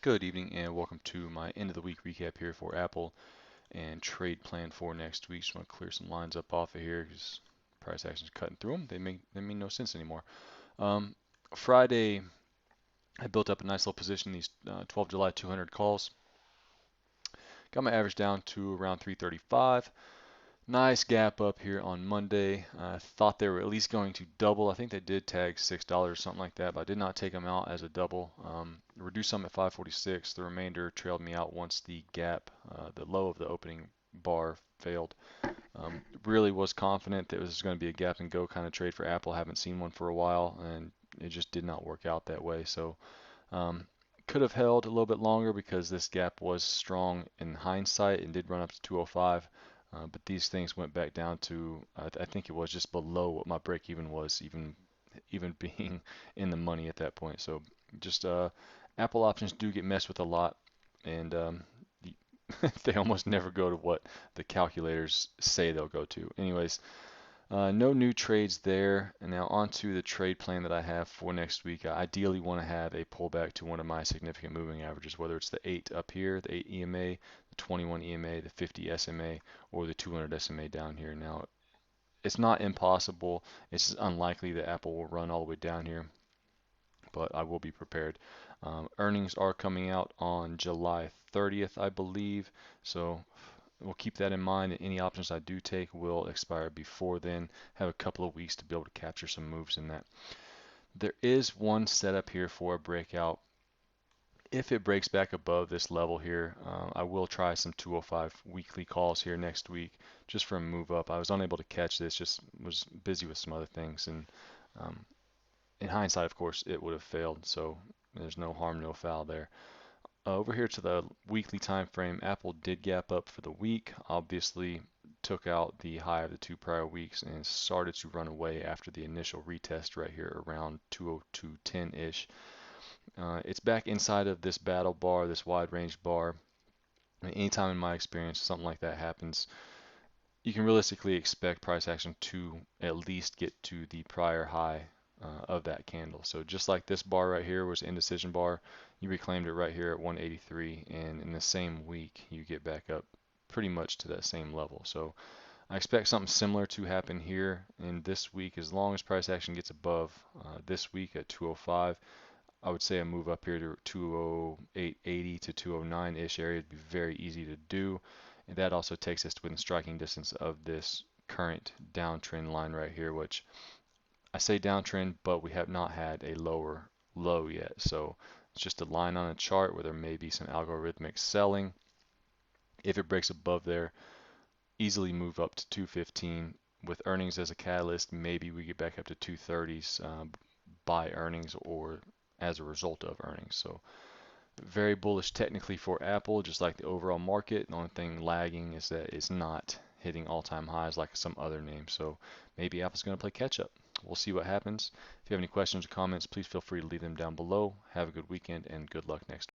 Good evening and welcome to my end of the week recap here for Apple and trade plan for next week. Just want to clear some lines up off of here because price action's cutting through them. They mean no sense anymore. Um, Friday, I built up a nice little position, these 12 July 200 calls. Got my average down to around 335. Nice gap up here on Monday. I thought they were at least going to double. I think they did tag $6 or something like that, but I did not take them out as a double. Reduced some at 546. The remainder trailed me out once the gap, the low of the opening bar failed. Really was confident that it was going to be a gap and go kind of trade for Apple. Haven't seen one for a while, and it just did not work out that way. So um, could have held a little bit longer because this gap was strong in hindsight and did run up to 205. But these things went back down to I think it was just below what my break even was, even being in the money at that point. So just Apple options do get messed with a lot, and they almost never go to what the calculators say they'll go to. Anyways, no new trades there. And now on to the trade plan that I have for next week. I ideally want to have a pullback to one of my significant moving averages, whether it's the 8 up here, the 8 EMA, the 21 EMA, the 50 SMA, or the 200 SMA down here. Now, it's not impossible. It's just unlikely that Apple will run all the way down here, but I will be prepared. Earnings are coming out on July 30th, I believe. So we'll keep that in mind, and any options I do take will expire before then. Have a couple of weeks to be able to capture some moves in that. There is one setup here for a breakout. If it breaks back above this level here, I will try some 205 weekly calls here next week just for a move up. I was unable to catch this, just was busy with some other things, and um, in hindsight, of course, it would have failed. So there's no harm, no foul there. Over here to the weekly time frame, Apple did gap up for the week. Obviously, took out the high of the two prior weeks and started to run away after the initial retest right here around 202.10-ish. It's back inside of this battle bar, this wide range bar. Anytime in my experience something like that happens, you can realistically expect price action to at least get to the prior high of that candle. So just like this bar right here was indecision bar, you reclaimed it right here at 183, and in the same week you get back up pretty much to that same level. So I expect something similar to happen here in this week. As long as price action gets above this week at 205, I would say a move up here to 208.80 to 209-ish area would be very easy to do. And that also takes us to within striking distance of this current downtrend line right here, which I say downtrend, but we have not had a lower low yet. So it's just a line on a chart where there may be some algorithmic selling. If it breaks above there, easily move up to 215 with earnings as a catalyst. Maybe we get back up to 230s by earnings or as a result of earnings. So very bullish technically for Apple, just like the overall market. The only thing lagging is that it's not hitting all-time highs like some other names. So maybe Apple's going to play catch up. We'll see what happens. If you have any questions or comments, please feel free to leave them down below. Have a good weekend and good luck next week.